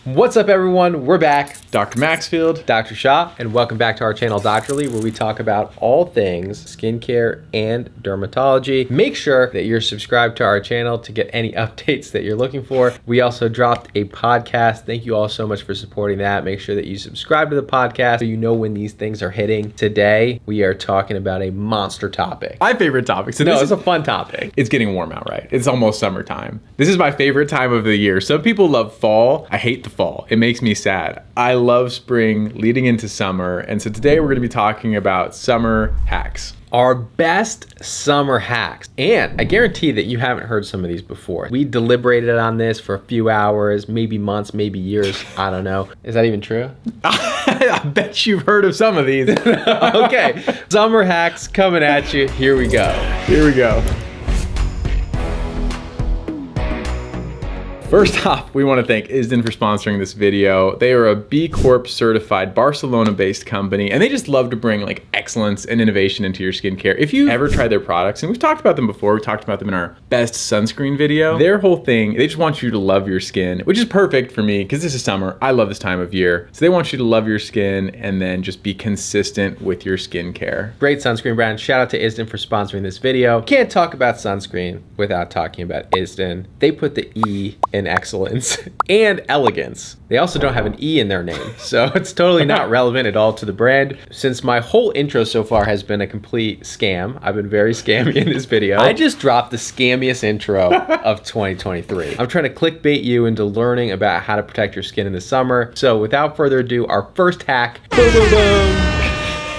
What's up everyone, we're back. Dr. Maxfield, Dr. Shah, and welcome back to our channel Doctorly, where we talk about all things skincare and dermatology. Make sure that you're subscribed to our channel to get any updates that you're looking for. We also dropped a podcast. Thank you all so much for supporting that. Make sure that you subscribe to the podcast so you know when these things are hitting. Today, we are talking about a monster topic. my favorite topic. So It's a fun topic. It's getting warm out, right? It's almost summertime. This is my favorite time of the year. Some people love fall. I hate the fall. It makes me sad. I love spring leading into summer. And so today we're going to be talking about summer hacks. Our best summer hacks. And I guarantee that you haven't heard some of these before. We deliberated on this for a few hours, maybe months, maybe years. I don't know. Is that even true? I bet you've heard of some of these. Okay, summer hacks coming at you. Here we go. Here we go. First off, we want to thank Isdin for sponsoring this video. They are a B Corp certified Barcelona-based company, and they just love to bring like excellence and innovation into your skincare. If you ever try their products, and we've talked about them before, we talked about them in our best sunscreen video, their whole thing, they just want you to love your skin, which is perfect for me because this is summer. I love this time of year. So they want you to love your skin and then just be consistent with your skincare. Great sunscreen brand. Shout out to Isdin for sponsoring this video. Can't talk about sunscreen without talking about Isdin. They put the E in excellence and elegance. They also don't have an E in their name, so it's totally not relevant at all to the brand. Since my whole intro so far has been a complete scam, I've been very scammy in this video. I just dropped the scammiest intro of 2023. I'm trying to clickbait you into learning about how to protect your skin in the summer. So without further ado, our first hack. Boom, boom, boom.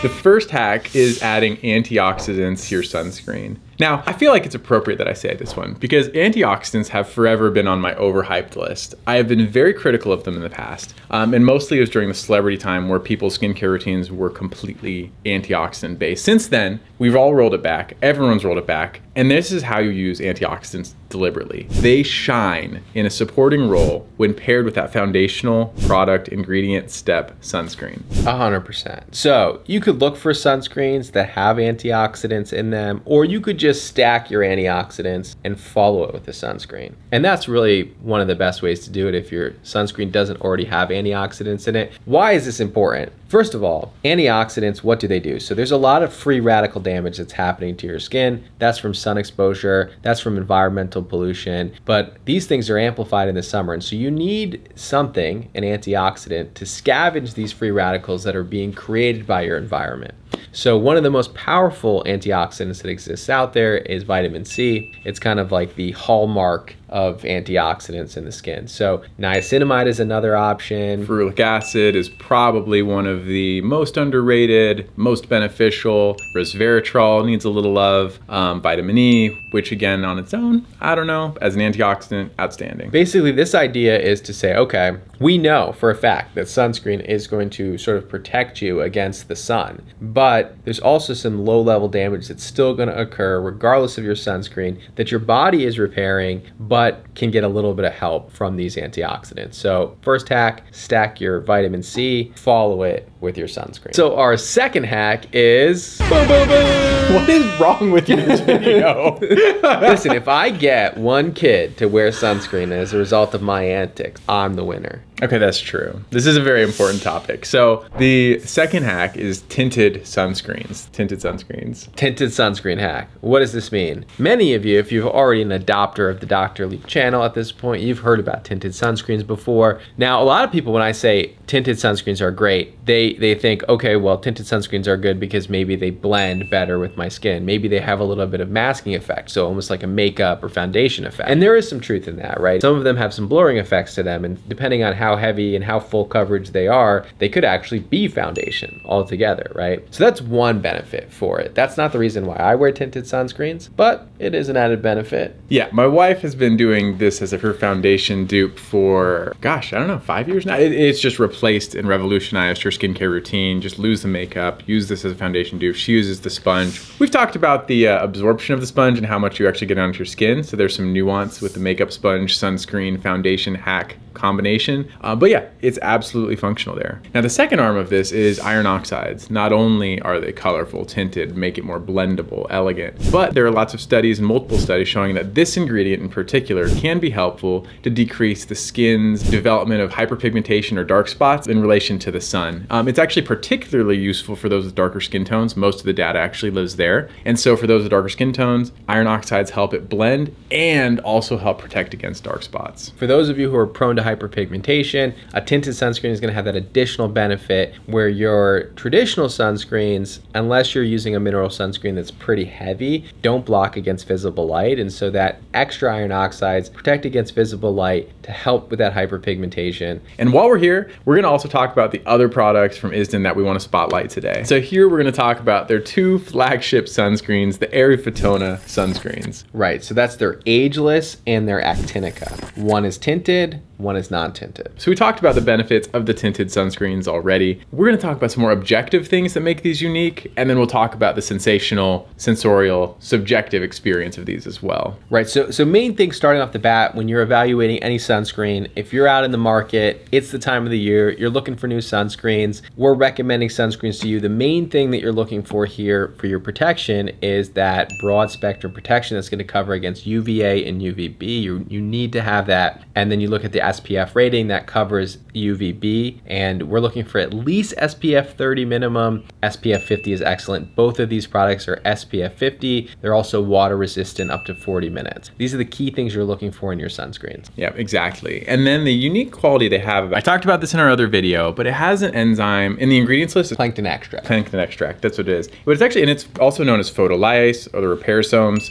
The first hack is adding antioxidants to your sunscreen. Now, I feel like it's appropriate that I say this one because antioxidants have forever been on my overhyped list. I have been very critical of them in the past, and mostly it was during the celebrity time where people's skincare routines were completely antioxidant based. Since then, we've all rolled it back. Everyone's rolled it back. And this is how you use antioxidants deliberately. They shine in a supporting role when paired with that foundational product ingredient step sunscreen. 100%. So you could look for sunscreens that have antioxidants in them, or you could just stack your antioxidants and follow it with a sunscreen. And that's really one of the best ways to do it if your sunscreen doesn't already have antioxidants in it. Why is this important? First of all, antioxidants, what do they do? So there's a lot of free radical damage that's happening to your skin. That's from sun exposure, that's from environmental pollution, but these things are amplified in the summer. And so you need something, an antioxidant, to scavenge these free radicals that are being created by your environment. So one of the most powerful antioxidants that exists out there is vitamin C. It's kind of like the hallmark of antioxidants in the skin. So niacinamide is another option. Ferulic acid is probably one of the most underrated, most beneficial. Resveratrol needs a little love. Vitamin E, which again on its own, I don't know, as an antioxidant, outstanding. Basically, this idea is to say, okay, we know for a fact that sunscreen is going to sort of protect you against the sun, but there's also some low-level damage that's still going to occur regardless of your sunscreen that your body is repairing, but can get a little bit of help from these antioxidants. So first hack, stack your vitamin C, follow it with your sunscreen. So our second hack is boom, boom, boom. What is wrong with you in this video? Listen, if I get one kid to wear sunscreen as a result of my antics, I'm the winner. Okay, that's true. This is a very important topic. So the second hack is tinted sunscreens. Tinted sunscreens. Tinted sunscreen hack. What does this mean? Many of you, if you're already an adopter of the Doctorly channel at this point, you've heard about tinted sunscreens before. Now, a lot of people, when I say tinted sunscreens are great, they think, okay, well, tinted sunscreens are good because maybe they blend better with my skin. Maybe they have a little bit of masking effect, so almost like a makeup or foundation effect. And there is some truth in that, right? Some of them have some blurring effects to them, and depending on how heavy and how full coverage they are, they could actually be foundation altogether, right? So that's one benefit for it. That's not the reason why I wear tinted sunscreens, but it is an added benefit. Yeah, my wife has been doing this as her foundation dupe for, gosh, I don't know, 5 years now. It's just replaced and revolutionized her skincare routine. Just lose the makeup, use this as a foundation dupe. She uses the sponge. We've talked about the absorption of the sponge and how much you actually get onto your skin. So there's some nuance with the makeup sponge, sunscreen, foundation hack combination. But yeah, it's absolutely functional there. Now the second arm of this is iron oxides. Not only are they colorful, tinted, make it more blendable, elegant, but there are lots of studies and multiple studies showing that this ingredient in particular can be helpful to decrease the skin's development of hyperpigmentation or dark spots in relation to the sun. It's actually particularly useful for those with darker skin tones. Most of the data actually lives there. And so for those with darker skin tones, iron oxides help it blend and also help protect against dark spots. For those of you who are prone to hyperpigmentation, a tinted sunscreen is going to have that additional benefit where your traditional sunscreens, unless you're using a mineral sunscreen that's pretty heavy, don't block against visible light. And so that extra iron oxides protect against visible light to help with that hyperpigmentation. And while we're here, we're going to also talk about the other products from Isdin that we want to spotlight today. So here we're going to talk about their two flagship sunscreens, the Eryfotona Sunscreens. Right, so that's their ageless and their actinica. One is tinted, one is non-tinted. So we talked about the benefits of the tinted sunscreens already. We're going to talk about some more objective things that make these unique, and then we'll talk about the sensational, sensorial, subjective experience of these as well. Right, so main thing starting off the bat when you're evaluating any sunscreen, if you're out in the market, it's the time of the year, you're looking for new sunscreens, we're recommending sunscreens to you. The main thing that you're looking for here for your protection is that broad spectrum protection that's going to cover against UVA and UVB. You need to have that. And then you look at the SPF rating that covers UVB, and we're looking for at least SPF 30 minimum. SPF 50 is excellent. Both of these products are SPF 50. They're also water resistant up to 40 minutes. These are the key things you're looking for in your sunscreens. Yeah, exactly. And then the unique quality they have, I talked about this in our other video, but it has an enzyme in the ingredients list. Plankton extract. Plankton extract, that's what it is. But it's actually, and it's also known as photolyase or the repairsomes.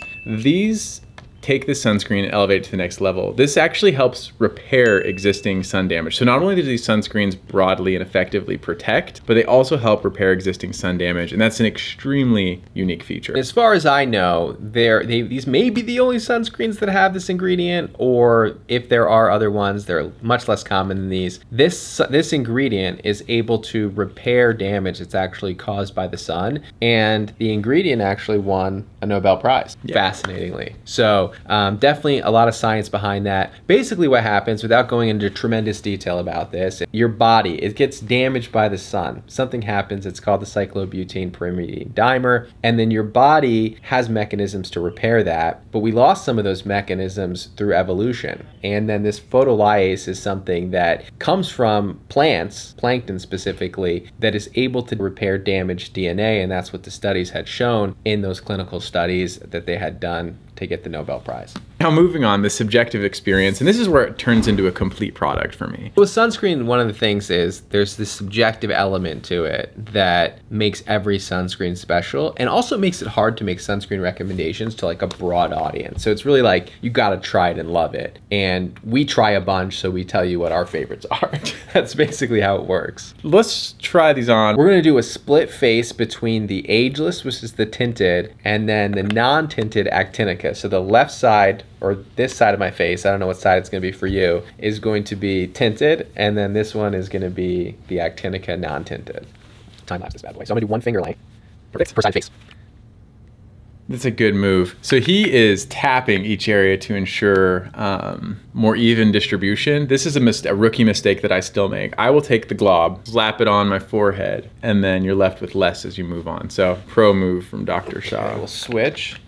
These take the sunscreen and elevate it to the next level. This actually helps repair existing sun damage. So not only do these sunscreens broadly and effectively protect, but they also help repair existing sun damage, and that's an extremely unique feature. As far as I know, these may be the only sunscreens that have this ingredient, or if there are other ones, they're much less common than these. This ingredient is able to repair damage that's actually caused by the sun, and the ingredient actually won a Nobel Prize, fascinatingly. So definitely a lot of science behind that. Basically what happens, without going into tremendous detail about this, your body, it gets damaged by the sun. Something happens, it's called the cyclobutane pyrimidine dimer, and then your body has mechanisms to repair that, but we lost some of those mechanisms through evolution. And then this photolyase is something that comes from plants, plankton specifically, that is able to repair damaged DNA, and that's what the studies had shown in those clinical studies that they had done to get the Nobel Prize. Now moving on, the subjective experience, and this is where it turns into a complete product for me. With sunscreen, one of the things is there's this subjective element to it that makes every sunscreen special, and also makes it hard to make sunscreen recommendations to like a broad audience. So it's really like, you gotta try it and love it. And we try a bunch, so we tell you what our favorites are. That's basically how it works. Let's try these on. We're gonna do a split face between the ageless, which is the tinted, and then the non-tinted actinica. So the left side, or this side of my face, I don't know what side it's going to be for you, is going to be tinted, and then this one is going to be the actinica non-tinted. Time lapse this bad boy. So I'm going to do one finger length per side face. That's a good move. So he is tapping each area to ensure more even distribution. This is a rookie mistake that I still make. I will take the glob, slap it on my forehead, and then you're left with less as you move on. So pro move from Dr. Shah. Okay, we'll switch.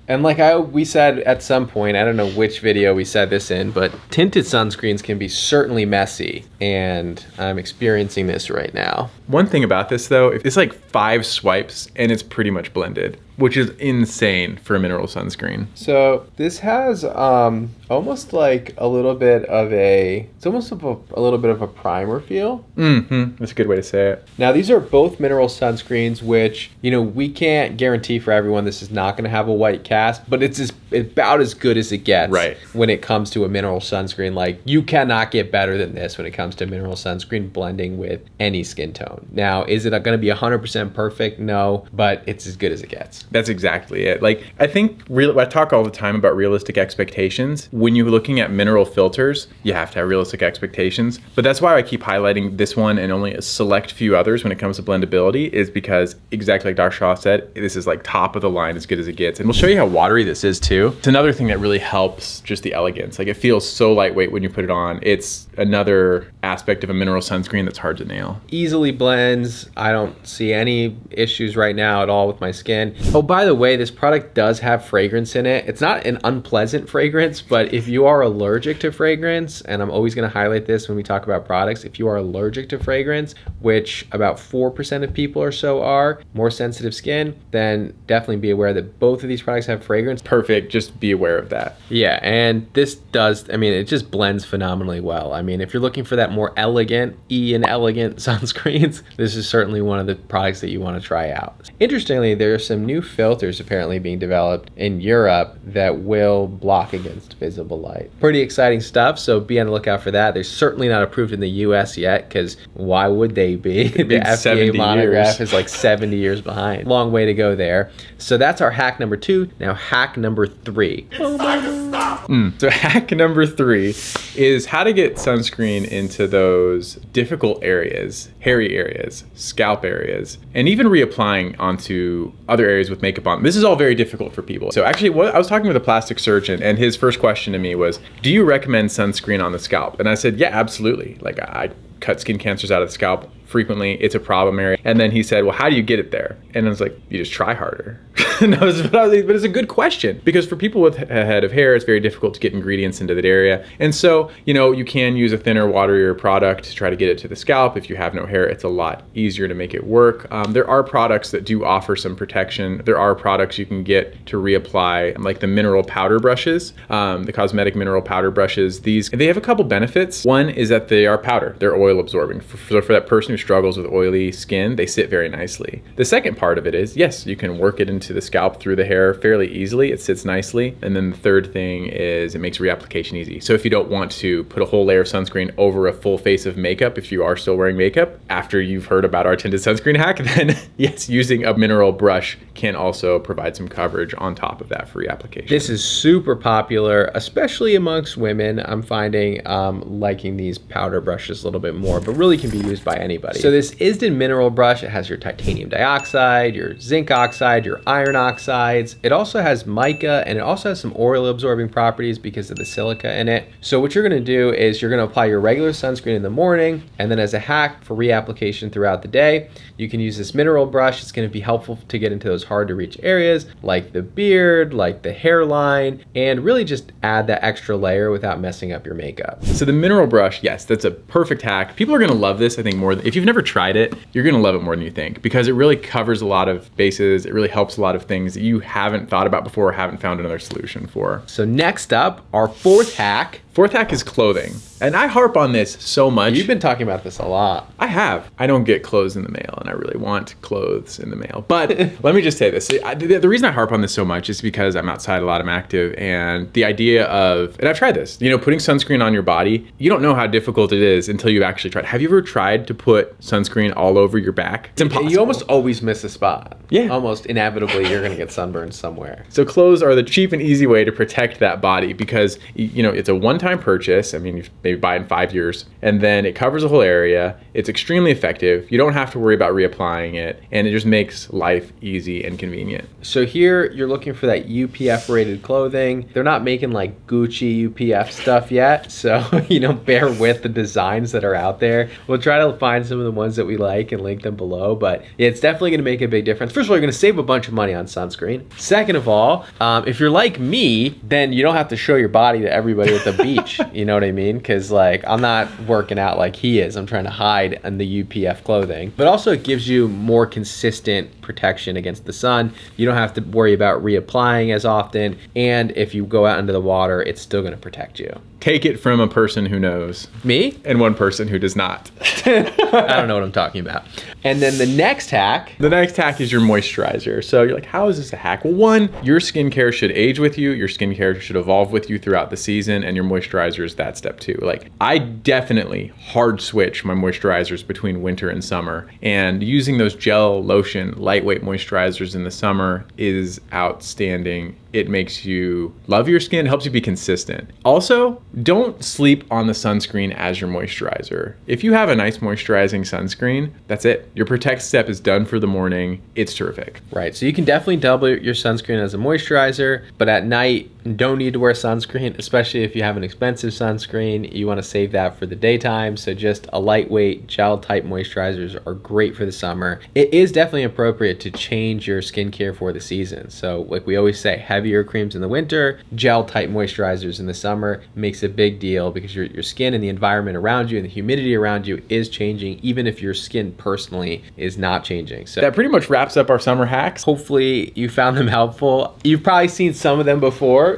And like we said at some point, I don't know which video we said this in, but tinted sunscreens can be certainly messy, and I'm experiencing this right now. One thing about this though, it's like 5 swipes and it's pretty much blended, which is insane for a mineral sunscreen. So this has almost like a little bit of a little bit of a primer feel. That's a good way to say it. Now these are both mineral sunscreens, which, you know, we can't guarantee for everyone this is not going to have a white cast, but it's about as good as it gets when it comes to a mineral sunscreen. Like, you cannot get better than this when it comes to mineral sunscreen blending with any skin tone. Now, is it going to be 100% perfect? No, but it's as good as it gets. That's exactly it. Like, I think I talk all the time about realistic expectations. When you're looking at mineral filters, you have to have realistic expectations. But that's why I keep highlighting this one and only a select few others when it comes to blendability, is because exactly like Dr. Shaw said, this is like top of the line, as good as it gets. And we'll show you how watery this is too. It's another thing that really helps just the elegance. Like, it feels so lightweight when you put it on. It's another aspect of a mineral sunscreen that's hard to nail. Easily blends. I don't see any issues right now at all with my skin. Oh, by the way, this product does have fragrance in it. It's not an unpleasant fragrance, but if you are allergic to fragrance, and I'm always going to highlight this when we talk about products, if you are allergic to fragrance, which about 4% of people or so are, more sensitive skin, then definitely be aware that both of these products have fragrance. Perfect. Just be aware of that. Yeah, and this does, I mean, it just blends phenomenally well. I mean, if you're looking for that more elegant, elegant sunscreens, this is certainly one of the products that you want to try out. Interestingly, there are some new filters apparently being developed in Europe that will block against visible light. Pretty exciting stuff, so be on the lookout for that. They're certainly not approved in the US yet, because why would they be? The FDA monograph is like 70 years behind. Long way to go there. So that's our hack number 2. Now hack number 3. So hack number 3 is how to get sunscreen into those difficult areas, hairy areas, scalp areas, and even reapplying onto other areas with makeup on. This is all very difficult for people. So actually, I was talking with a plastic surgeon, and his first question to me was, do you recommend sunscreen on the scalp? And I said, yeah, absolutely. Like, I cut skin cancers out of the scalp frequently. It's a problem area. And then he said, well, how do you get it there? And I was like, you just try harder. But it's a good question, because for people with a head of hair, it's very difficult to get ingredients into that area. And so, you know, you can use a thinner, waterier product to try to get it to the scalp. If you have no hair, it's a lot easier to make it work. There are products that do offer some protection. There are products you can get to reapply, like the mineral powder brushes, the cosmetic mineral powder brushes. They have a couple benefits. One is that they are powder. They're oil absorbing. For that person who struggles with oily skin, they sit very nicely. The second part of it is, yes, you can work it into the scalp through the hair fairly easily. It sits nicely. And then the third thing is it makes reapplication easy. So if you don't want to put a whole layer of sunscreen over a full face of makeup, if you are still wearing makeup, after you've heard about our tinted sunscreen hack, then yes, using a mineral brush can also provide some coverage on top of that for reapplication. This is super popular, especially amongst women. I'm finding liking these powder brushes a little bit more, but really can be used by anybody. So this Isdin mineral brush, it has your titanium dioxide, your zinc oxide, your iron oxides. It also has mica, and it also has some oil absorbing properties because of the silica in it. So what you're gonna do is you're gonna apply your regular sunscreen in the morning, and then as a hack for reapplication throughout the day, you can use this mineral brush. It's gonna be helpful to get into those hard to reach areas like the beard, like the hairline, and really just add that extra layer without messing up your makeup. So the mineral brush, yes, that's a perfect hack. People are gonna love this, I think, more. If you've never tried it, you're gonna love it more than you think, because it really covers a lot of bases. It really helps a lot of things that you haven't thought about before or haven't found another solution for. So next up, our fourth hack. Fourth hack is clothing. And I harp on this so much. You've been talking about this a lot. I have. I don't get clothes in the mail, and I really want clothes in the mail. But let me just say this. The reason I harp on this so much is because I'm outside a lot, I'm active, and the idea of, and I've tried this, you know, putting sunscreen on your body, you don't know how difficult it is until you've actually tried. Have you ever tried to put sunscreen all over your back? It's impossible. You almost always miss a spot. Yeah. Almost inevitably, you're gonna get sunburned somewhere. So clothes are the cheap and easy way to protect that body, because, you know, it's a one-time purchase. I mean, you maybe buy it in 5 years, and then it covers the whole area. It's extremely effective. You don't have to worry about reapplying it, and it just makes life easy and convenient. So here you're looking for that UPF rated clothing. They're not making like Gucci UPF stuff yet, so you know, bear with the designs that are out there. We'll try to find some of the ones that we like and link them below, but yeah, it's definitely gonna make a big difference. First of all, you're gonna save a bunch of money on sunscreen. Second of all, if you're like me, then you don't have to show your body to everybody at the beach. You know what I mean? Because like, I'm not working out like he is. I'm trying to hide in the UPF clothing. But also it gives you more consistent protection against the sun. You don't have to worry about reapplying as often. And if you go out into the water, it's still gonna protect you. Take it from a person who knows. Me? And one person who does not. I don't know what I'm talking about. And then the next hack. The next hack is your moisturizer. So you're like, how is this a hack? Well, one, your skincare should age with you. Your skincare should evolve with you throughout the season, and your moisturizer is that step too. Like, I definitely hard switch my moisturizers between winter and summer, and using those gel, lotion, lightweight moisturizers in the summer is outstanding. It makes you love your skin, helps you be consistent. Also, don't sleep on the sunscreen as your moisturizer. If you have a nice moisturizing sunscreen, that's it. Your protect step is done for the morning. It's terrific. Right, so you can definitely double your sunscreen as a moisturizer, but at night, you don't need to wear sunscreen, especially if you have an expensive sunscreen. You want to save that for the daytime, so just a lightweight gel type moisturizers are great for the summer. It is definitely appropriate to change your skincare for the season. So like we always say, heavier creams in the winter, gel type moisturizers in the summer. Makes a big deal because your skin and the environment around you and the humidity around you is changing, even if your skin personally is not changing. So that pretty much wraps up our summer hacks. Hopefully you found them helpful. You've probably seen some of them before,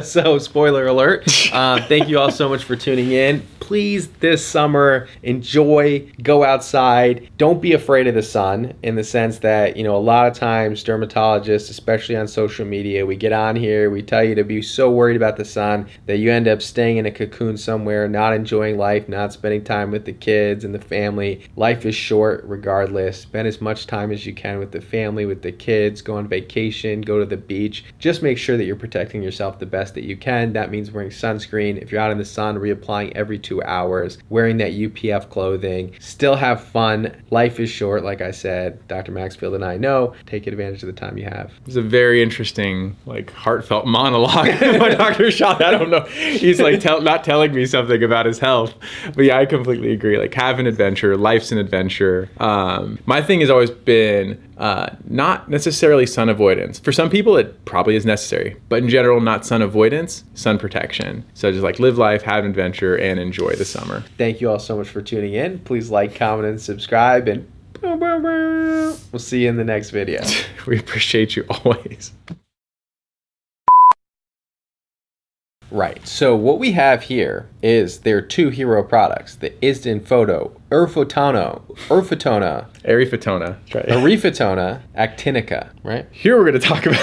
so spoiler alert. Thank you all so much for tuning in. Please, this summer, enjoy, go outside. Don't be afraid of the sun, in the sense that, you know, a lot of times dermatologists, especially on social media, we get on here, we tell you to be so worried about the sun that you end up staying in a cocoon somewhere, not enjoying life, not spending time with the kids and the family. Life is short regardless. Spend as much time as you can with the family, with the kids, go on vacation, go to the beach. Just make sure that you're protecting yourself the best that you can. That means wearing sunscreen. If you're out in the sun, reapplying every 2 hours, wearing that UPF clothing. Still have fun. Life is short, like I said. Dr. Maxfield and I know. Take advantage of the time you have. It's a very interesting, like, heartfelt monologue by Dr. Shaw. I don't know. He's like not telling me something about his health. But yeah, I completely agree. Like, have an adventure. Life's an adventure. My thing has always been not necessarily sun avoidance. For some people, it probably is necessary. But in general, not sun avoidance, sun protection. So just like live life, have an adventure, and enjoy the summer. Thank you all so much for tuning in. Please like, comment, and subscribe. And we'll see you in the next video. We appreciate you always. Right, so what we have here is there are 2 hero products, the Isdin Photo, Eryfotona, Eryfotona, right. Eryfotona actinica, right? Here we're going to talk about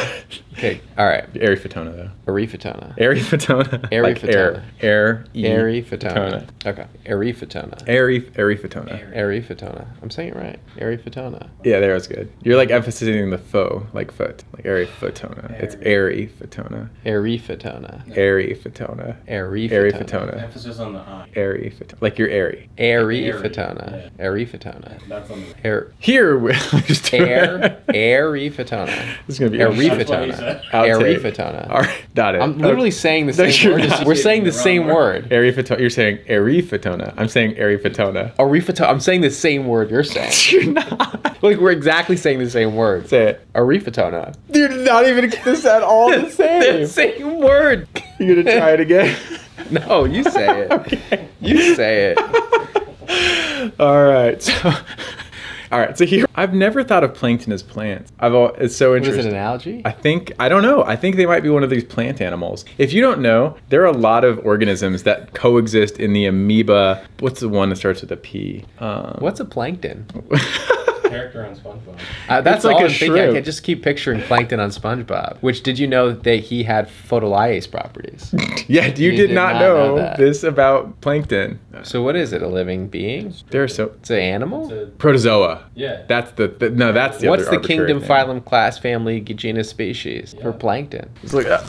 Okay, all right. Eryfotona, though. Eryfotona. Eryfotona. Eryfotona. Like Eryfotona. Okay, Eryfotona. Eryfotona. Eryfotona. I'm saying it right. Eryfotona. Yeah, there was good. You're like emphasizing the faux, like foot, like Eryfotona. It's Eryfotona. Eryfotona. Eryfotona. Eryfotona. Emphasis on the I. Eryfotona. Like you're airy. Eryfotona. Eryfotona. That's on the Here, we're just Eryfotona. This is gonna be Eryfotona. Eryfotona. All right, got it. I'm literally saying the same word. We're saying the same word. Eryfotona. You're saying Eryfotona. I'm saying Eryfotona. Eryfotona. I'm saying the same word you're saying. You're not. Like, we're exactly saying the same word. Say it. Eryfotona. You're not even get this at all the same. The same word. You're gonna try it again? No, you say it. Okay. You say it. All right. So here, I've never thought of plankton as plants. It's so interesting. Is it an algae? I don't know. I think they might be one of these plant animals. If you don't know, there are a lot of organisms that coexist in the amoeba. What's the one that starts with a P? What's a plankton? character on SpongeBob. That's like all a I'm thinking. I shrimp. can just keep picturing Plankton on SpongeBob. Which, did you know that he had photolyase properties? Yeah, you did not know that. this about plankton. So what is it? A living being? It's It's an animal? protozoa. Yeah. That's the What's other the arbitrary kingdom, name. phylum, class, family, genus, species for plankton? Let's look it up.